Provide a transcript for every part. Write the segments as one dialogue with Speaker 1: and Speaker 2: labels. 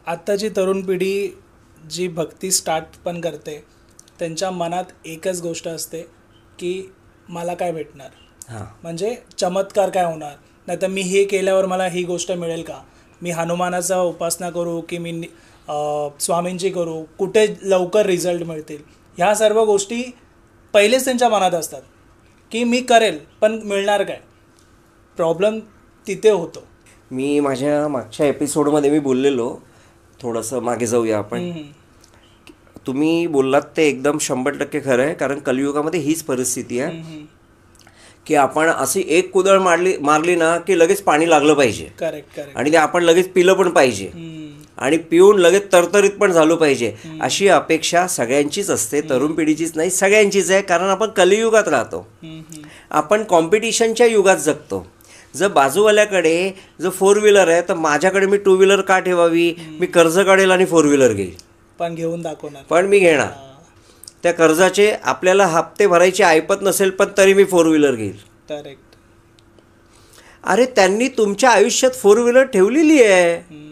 Speaker 1: आत्ताची तरुण पिढी जी भक्ती स्टार्ट पण करते, त्यांच्या मनात एकच गोष्ट असते की मला काय भेटणार,
Speaker 2: हां
Speaker 1: म्हणजे चमत्कार काय होणार, नाही तर मी हे केल्यावर मला ही गोष्ट मिळेल का, मी हनुमानाचा उपासना करू की मी स्वामींची करू, कुठे लवकर रिझल्ट मिळतील, ह्या सर्व गोष्टी पहिलेच त्यांच्या मनात असतात की मी करेल पण मिळणार काय. प्रॉब्लेम तिथे होतो.
Speaker 2: मी माझ्या मागच्या एपिसोडमध्ये मी बोललेलो, थोडंसं मागे जाऊया आपण. तुम्ही बोललात ते एकदम 100% खरं आहे. कारण कलियुगामध्ये हीच परिस्थिती आहे की आपण अशी एक कुदळ मारली ना की लगेच पाणी लागलं पाहिजे.
Speaker 1: Correct correct.
Speaker 2: आणि ते आपण लगेच पिलं पण पाहिजे आणि पिऊन लगेच तरतरीत पण झालो पाहिजे. अशी अपेक्षा सगळ्यांचीच असते, तरुण पिढीचीच नाही, सगळ्यांचीच आहे. कारण आपण कलियुगात राहतो, आपण कॉम्पिटिशनच्या युगात जगतो. जर बाजूवाल्याकडे जर 4 व्हीलर आहे तर माझ्याकडे मी 2 व्हीलर का ठेवावी, मी कर्ज काढेल आणि 4 व्हीलर घेईल,
Speaker 1: पण घेऊन दाखवणार,
Speaker 2: पण मी घेणार. त्या कर्जाचे आपल्याला हप्ते भरायचे ऐपत नसेल पण तरी मी 4 व्हीलर घेईल.
Speaker 1: करेक्ट.
Speaker 2: अरे त्यांनी तुमच्या आयुष्यात 4 व्हीलर ठेवलेली आहे,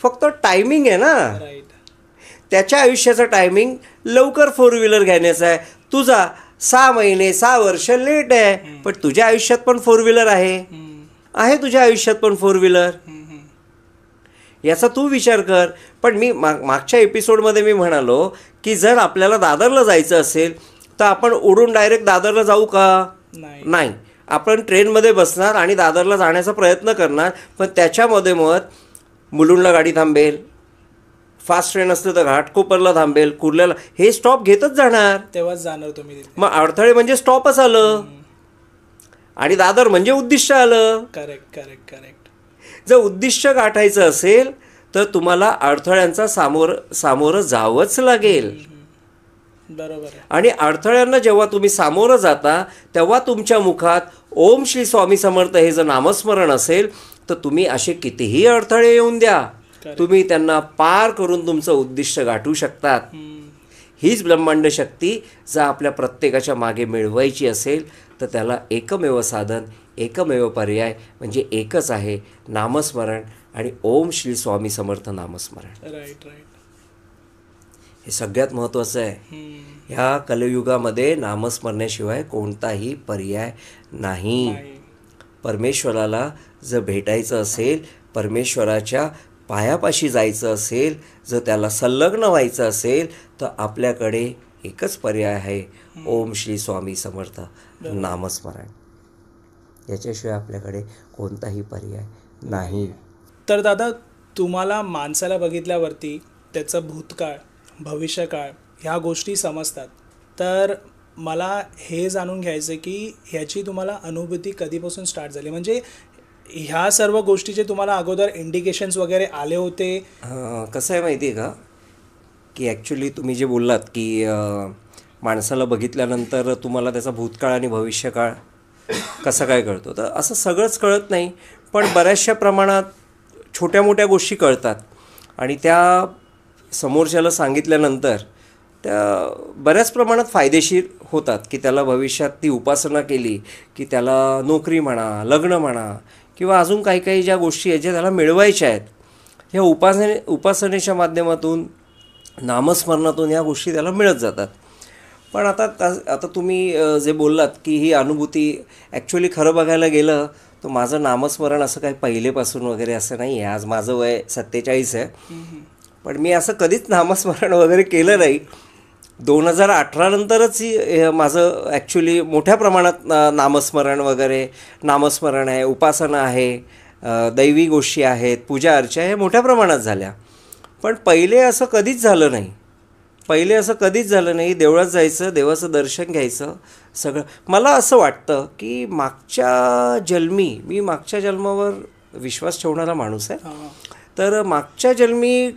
Speaker 2: फक्त टायमिंग आहे ना.
Speaker 1: राईट.
Speaker 2: त्याच्या आयुष्याचं टायमिंग लवकर 4 व्हीलर घेण्याचं आहे, तुझा 6 महिने 6 वर्ष लेट आहे. पण तुझ्या आयुष्यात पण 4 व्हीलर आहे तुझ्या आयुष्यात पण 4 व्हीलर, याचा तू विचार कर. पण मी मागच्या एपिसोडमध्ये मी म्हणालो की जर आपल्याला दादरला जायचं असेल तर आपण उडून डायरेक्ट दादरला जाऊ का, नाही. आपण ट्रेनमध्ये बसणार आणि दादरला जाण्याचा प्रयत्न करणार. पण त्याच्यामध्ये मग मुलुंडला गाडी थांबेल, फास्ट ट्रेन असते तर घाटकोपरला थांबेल, कुर्ल्याला, हे स्टॉप घेतच जाणार,
Speaker 1: तेव्हाच जाणार तुम्ही तिथे.
Speaker 2: मग अडथळे म्हणजे स्टॉपच आलं आणि दादर म्हणजे उद्दिष्ट आलं.
Speaker 1: Correct correct correct.
Speaker 2: जर उद्दिष्ट गाठायचं असेल तर तुम्हाला अडथळ्यांचा सामोरं जावंच लागेल.
Speaker 1: बरोबर आहे.
Speaker 2: आणि अडथळ्यांना जेव्हा तुम्ही सामोरं जाता तेव्हा तुमच्या मुखात ओम श्री स्वामी समर्थ हे जर नामस्मरण असेल तर तुम्ही असे कितीही अडथळे येऊन द्या, तुम्ही त्यांना पार करून तुमचं उद्दिष्ट गाठू शकतात. हीच ब्रह्मांड शक्ती जर आपल्या प्रत्येकाच्या मागे मिळवायची असेल तर त्याला एकमेव साधन, एकमेव पर्याय म्हणजे एकच आहे, नामस्मरण आणि ओम श्री स्वामी समर्थ नामस्मरण.
Speaker 1: Right right.
Speaker 2: हे सगळ्यात महत्त्वाचं आहे. ह्या कलियुगामध्ये नामस्मरणाशिवाय कोणताही पर्याय नाही. परमेश्वराला जर भेटायचं असेल, परमेश्वराच्या पायापाशी जायचं असेल, जर त्याला संलग्न व्हायचं असेल तर आपल्याकडे एकच पर्याय आहे, ओम श्री स्वामी समर्थ नामस्मरण. याच्याशिवाय आपल्याकडे कोणताही पर्याय नाही.
Speaker 1: तर दादा, तुम्हाला माणसाला बघितल्यावरती त्याचं भूतकाळ, भविष्यकाळ ह्या गोष्टी समजतात. तर मला हे जाणून घ्यायचं की ह्याची तुम्हाला अनुभूती कधीपासून स्टार्ट झाली, म्हणजे ह्या सर्व गोष्टीचे तुम्हाला अगोदर इंडिकेशन्स वगैरे आले होते?
Speaker 2: कसं आहे माहिती आहे का की ॲक्च्युली तुम्ही जे बोललात की माणसाला बघितल्यानंतर तुम्हाला त्याचा भूतकाळ आणि भविष्यकाळ कसं काय कळतो, तर असं सगळंच कळत नाही, पण बऱ्याचशा प्रमाणात छोट्या मोठ्या गोष्टी कळतात आणि त्या समोरच्याला सांगितल्यानंतर त्या बऱ्याच प्रमाणात फायदेशीर होतात. की त्याला भविष्यात ती उपासना केली की त्याला नोकरी म्हणा, लग्न म्हणा किंवा अजून काही काही ज्या गोष्टी आहेत ज्या त्याला मिळवायच्या आहेत, ह्या उपासनेच्या माध्यमातून, नामस्मरणातून ह्या गोष्टी त्याला मिळत जातात. पण आता तुम्ही जे बोललात की ही अनुभूती, ॲक्च्युली खरं बघायला गेलं तर माझं नामस्मरण असं काही पहिलेपासून वगैरे असं नाही आहे. आज माझं वय 47 आहे, पण मी असं कधीच नामस्मरण वगैरे केलं नाही. 2018 नंतरच माझं ॲक्च्युली मोठ्या प्रमाणात नामस्मरण वगैरे, नामस्मरण आहे, उपासना आहे, दैवी गोष्टी आहेत, पूजा अर्चा हे मोठ्या प्रमाणात झाल्या. पण पहिले असं कधीच झालं नाही. देवळात जायचं, देवाचं दर्शन घ्यायचं, सगळं. मला असं वाटतं की मी मागच्या जन्मावर विश्वास ठेवणारा माणूस आहे. तर मागच्या जन्मी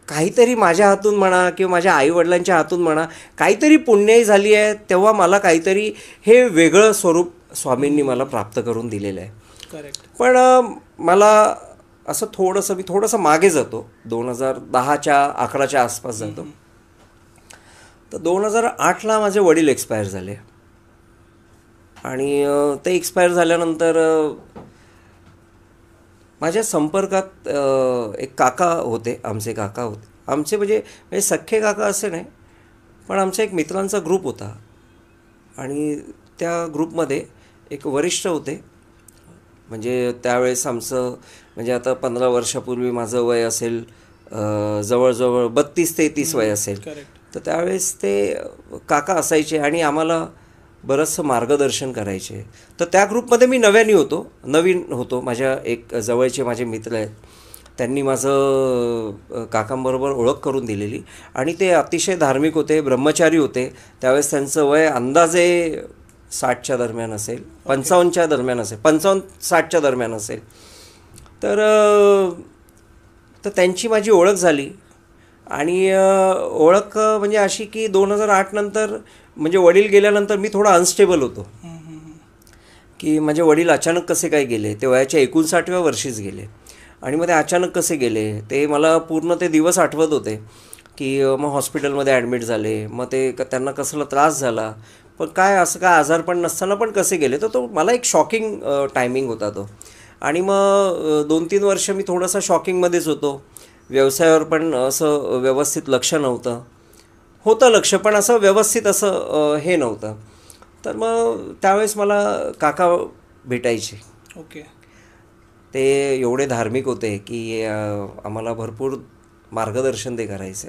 Speaker 2: काहीतरी माझ्या हातून म्हणा किंवा माझ्या आईवडिलांच्या हातून म्हणा काहीतरी पुण्याई झाली आहे, तेव्हा मला काहीतरी हे वेगळं स्वरूप स्वामींनी मला प्राप्त करून दिलेलं आहे.
Speaker 1: करेक्ट.
Speaker 2: पण मला असं मी थोडंसं मागे जातो, 2010-11च्या आसपास जातो. तर 2008ला माझे वडील एक्सपायर झाले आणि ते एक्सपायर झाल्यानंतर माझ्या संपर्कात एक काका होते, आमचे काका होते. आमचे म्हणजे सख्खे काका असे नाही, पण आमचा एक मित्रांचा ग्रुप होता आणि त्या ग्रुपमध्ये एक वरिष्ठ होते. म्हणजे त्यावेळेस आमचं म्हणजे आता 15 वर्षापूर्वी माझं वय असेल जवळजवळ 32-33 वय असेल.
Speaker 1: करेक्ट.
Speaker 2: तर त्यावेळेस ते काका असायचे आणि आम्हाला बरंचसं मार्गदर्शन करायचे. तर त्या ग्रुपमध्ये मी नवीन होतो. माझ्या एक जवळचे माझे मित्र आहेत, त्यांनी माझं काकांबरोबर ओळख करून दिलेली आणि ते अतिशय धार्मिक होते, ब्रह्मचारी होते. त्यावेळेस त्यांचं वय अंदाजे 60च्या दरम्यान असेल, 55च्या दरम्यान असेल, 55-60च्या दरम्यान असेल. तर त्यांची माझी ओळख झाली आणि ओळख म्हणजे अशी की 2008 नंतर म्हणजे वडील गेल्यानंतर मी थोडा अनस्टेबल होतो की माझे वडील अचानक कसे काय गेले. ते वयाच्या 59व्या वर्षीच गेले आणि मग ते अचानक कसे गेले ते मला पूर्ण ते दिवस आठवत होते की मग हॉस्पिटलमध्ये ॲडमिट झाले, मग ते त्यांना कसला त्रास झाला, पण काय असं काय आजारपण नसताना पण कसे गेले. तर तो मला एक शॉकिंग टायमिंग होता तो. आणि मग 2-3 वर्ष मी थोडंसं शॉकिंगमध्येच होतो. व्यवसायावर पण असं व्यवस्थित लक्ष नव्हतं, होतं लक्ष पण असं व्यवस्थित असं हे नव्हतं. तर मग त्यावेळेस मला काका भेटायचे.
Speaker 1: ओके.
Speaker 2: ते एवढे धार्मिक होते की आम्हाला भरपूर मार्गदर्शन ते करायचे.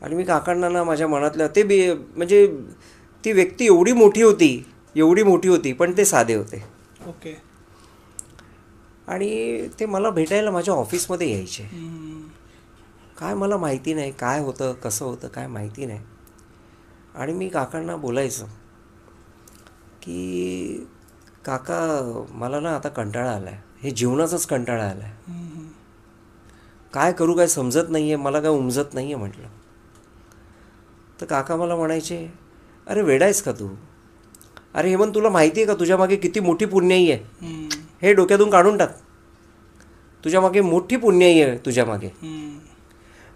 Speaker 2: आणि मी काकांना ना माझ्या मनातल्या म्हणजे ती व्यक्ती एवढी मोठी होती पण ते साधे होते.
Speaker 1: ओके.
Speaker 2: आणि ते मला भेटायला माझ्या ऑफिसमध्ये यायचे. काय मला माहिती नाही काय होतं कसं होतं काय माहिती नाही. आणि मी काकांना बोलायचं की काका मला ना आता कंटाळा आला आहे, हे जीवनाचाच कंटाळा आला आहे, काय करू काय समजत नाही आहे, मला काय उमजत नाही आहे म्हटलं. तर काका मला म्हणायचे, अरे वेडा आहेस का तू, अरे हेमंत तुला माहिती आहे का तुझ्या मागे किती मोठी पुण्याई आहे, हे डोक्यातून काढून टाक, तुझ्या मागे मोठी पुण्याई आहे तुझ्या मागे.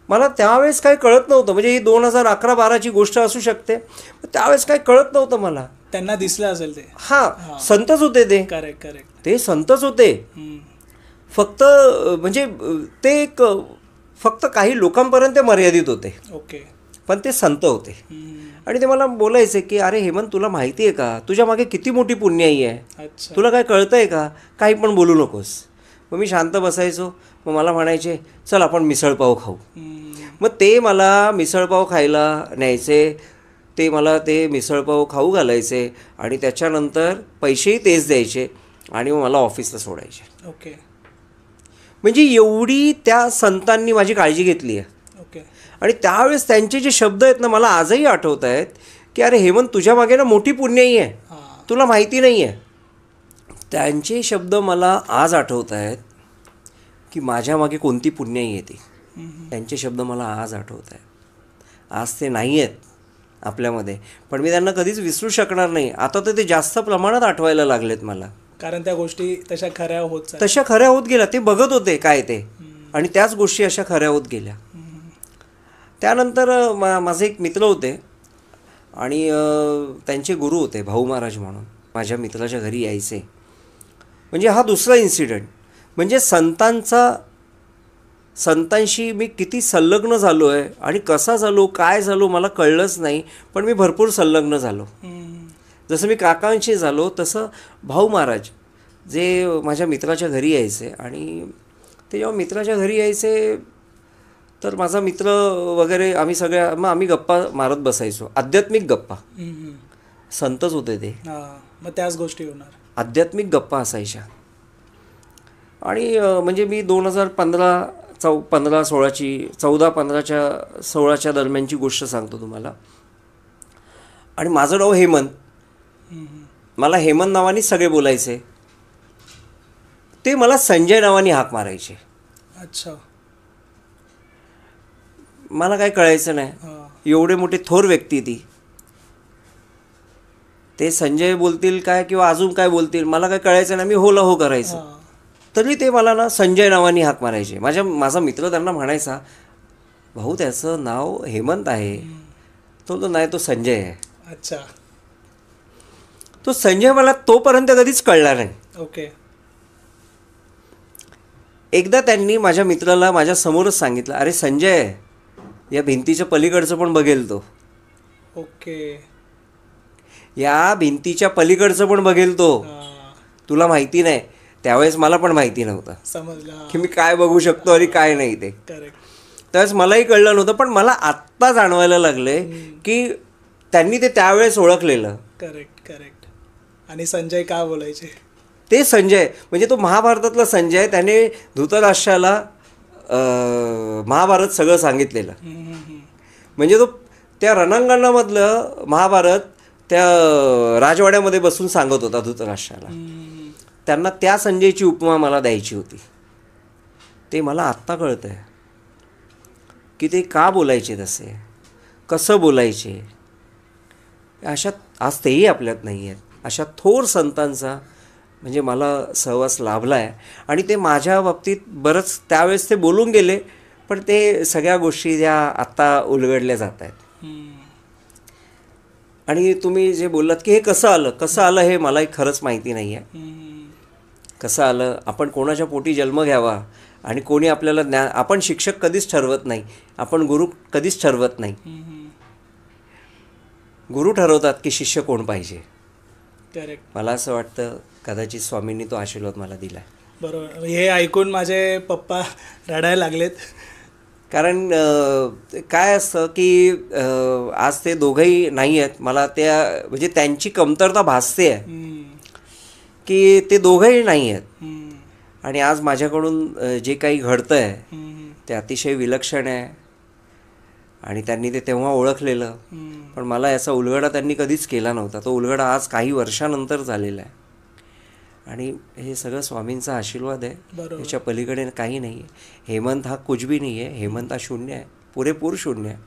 Speaker 2: मला त्यावेळेस काही कळत नव्हतं, म्हणजे ही 2011-12ची गोष्ट असू शकते, त्यावेळेस काही कळत नव्हतं मला.
Speaker 1: त्यांना दिसलं असेल ते.
Speaker 2: हां, संतच होते ते.
Speaker 1: करेक्ट.
Speaker 2: ते संतच होते. फक्त म्हणजे ते एक फक्त काही लोकांपर्यंत मर्यादित होते.
Speaker 1: ओके.
Speaker 2: पण ते संत होते. आणि ते मला बोलायचे की अरे हेमंत तुला माहिती आहे का तुझ्या मागे किती मोठी पुण्याई आहे, तुला काय कळतंय का, काही पण बोलू नकोस. मग मी शांत बसायचो. मग मला म्हणायचे चल आपण मिसळपाव खाऊ. मग ते मला मिसळपाव खायला न्यायचे, ते मला ते मिसळपाव खाऊ घालायचे आणि त्याच्यानंतर पैसेही तेच द्यायचे आणि मग मला ऑफिसला सोडायचे.
Speaker 1: ओके.
Speaker 2: म्हणजे एवढी त्या संतांनी माझी काळजी घेतली आहे.
Speaker 1: ओके.
Speaker 2: आणि त्यावेळेस त्यांचे जे शब्द आहेत ना मला आजही आठवत आहेत की अरे हेमंत तुझ्या मागे ना मोठी पुण्याई आहे, तुला माहिती नाही आहे. त्यांचे शब्द मला आज आठवत आहेत की माझ्या मागे कोणती पुण्याई येते. त्यांचे शब्द मला आज आठवत आहेत. आज ते नाही आहेत आपल्यामध्ये, पण मी त्यांना कधीच विसरू शकणार नाही. आता तर ते जास्त प्रमाणात आठवायला लागलेत मला, कारण
Speaker 1: त्या गोष्टी तशा खऱ्या
Speaker 2: होत गेल्या. ते बघत होते काय ते, आणि त्याच गोष्टी अशा खऱ्या होत गेल्या. त्यानंतर माझे एक मित्र होते आणि त्यांचे गुरु होते भाऊ महाराज म्हणून, माझ्या मित्राच्या घरी यायचे. म्हणजे हा दुसरा इन्सिडेंट, म्हणजे संतांशी मी किती संलग्न झालो आहे आणि कसा झालो काय झालो मला कळलंच नाही, पण मी भरपूर संलग्न झालो. जसं मी काकांशी झालो तसं भाऊ महाराज जे माझ्या मित्राच्या घरी यायचे, आणि ते जेव्हा मित्राच्या घरी यायचे तर माझा मित्र वगैरे आम्ही गप्पा मारत बसायचो, आध्यात्मिक गप्पा. संतच होते ते,
Speaker 1: मग त्याच गोष्टी होणार,
Speaker 2: आध्यात्मिक गप्पा असायच्या. आणि म्हणजे मी 2014-15च्या दरम्यानची गोष्ट सांगतो तुम्हाला. आणि माझं नाव हेमंत, मला हेमंत नावानेच सगळे बोलायचे. ते मला संजय नावाने हाक मारायचे.
Speaker 1: अच्छा.
Speaker 2: मला काय कळायचं नाही, एवढे मोठे थोर व्यक्ती ती, ते संजय बोलतील काय किंवा अजून काय बोलतील मला काय कळायचं नाही, मी होला हो करायचं. तरी ते मला ना संजय नावाने हाक मारायचे. माझा मित्र त्यांना म्हणायचा, भाऊ त्याचं नाव हेमंत आहे. तो नाही, तो संजय आहे.
Speaker 1: अच्छा.
Speaker 2: तो संजय मला तोपर्यंत कधीच कळला नाही.
Speaker 1: ओके.
Speaker 2: एकदा त्यांनी माझ्या मित्राला माझ्या समोरच सांगितलं, अरे संजय, या भिंतीच्या पलीकडचं पण बघेल तो.
Speaker 1: ओके.
Speaker 2: या भिंतीच्या पलीकडचं पण बघेल तो. तुला माहिती नाही. त्यावेळेस मला पण माहिती नव्हतं
Speaker 1: समजलं
Speaker 2: की मी काय बघू शकतो आणि काय नाही ते.
Speaker 1: करेक्ट.
Speaker 2: त्यावेळेस मलाही कळलं नव्हतं, पण मला आत्ता जाणवायला लागले की त्यांनी ते त्यावेळेस ओळखलेलं.
Speaker 1: Correct correct. आणि संजय काय बोलायचे
Speaker 2: ते संजय म्हणजे तो महाभारतातला संजय, त्याने धृतराष्ट्राला महाभारत सगळं सांगितलेलं. म्हणजे तो त्या रणांगणामधलं महाभारत त्या राजवाड्यामध्ये बसून सांगत होता धृतराष्ट्राला. त्यांना त्या संजयची उपमा मला द्यायची होती. ते मला आत्ता कळतं आहे की ते का बोलायचे तसे, कसं बोलायचे. अशा आज तेही आपल्यात नाही आहेत. अशा थोर संतांचा म्हणजे मला सहवास लाभला आहे. आणि ते माझ्या बाबतीत बरंच त्यावेळेस ते बोलून गेले, पण ते सगळ्या गोष्टी ज्या आत्ता उलगडल्या जात आहेत. आणि तुम्ही जे बोललात की हे कसं आलं हे मलाही खरंच माहिती नाही आहे. कसं आलं, आपण कोणाच्या पोटी जन्म घ्यावा आणि कोणी आपल्याला आपण शिक्षक कधीच ठरवत नाही, आपण गुरु कधीच ठरवत नाही. गुरु ठरवतात की शिष्य कोण पाहिजे.
Speaker 1: करेक्ट.
Speaker 2: मला असं वाटतं कदाचित स्वामींनी तो आशीर्वाद मला दिला.
Speaker 1: बरोबर. हे ऐकून माझे पप्पा रडायला लागलेत.
Speaker 2: कारण काय असतं की आज ते दोघंही नाही आहेत. मला त्या म्हणजे त्यांची कमतरता भासते आहे की ते दोघंही नाही आहेत. आणि आज माझ्याकडून जे काही घडतं आहे ते अतिशय विलक्षण आहे. आणि त्यांनी ते तेव्हा ओळखलेलं, पण मला याचा उलगडा त्यांनी कधीच केला नव्हता. तो उलगडा आज काही वर्षानंतर झालेला आहे. आणि हे सगळं स्वामींचा आशीर्वाद आहे. याच्या पलीकडे काही नाही आहे. हेमंत हा कुछ भी नाही आहे. हेमंत हा शून्य आहे, पुरेपूर शून्य आहे.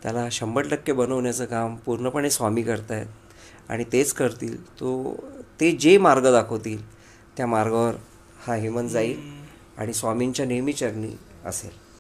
Speaker 2: त्याला 100% बनवण्याचं काम पूर्णपणे स्वामी करतायत आणि तेच करतील. ते जे मार्ग दाखवतील त्या मार्गावर हा हेमंत जाईल आणि स्वामींच्या नेहमी चरणी असेल.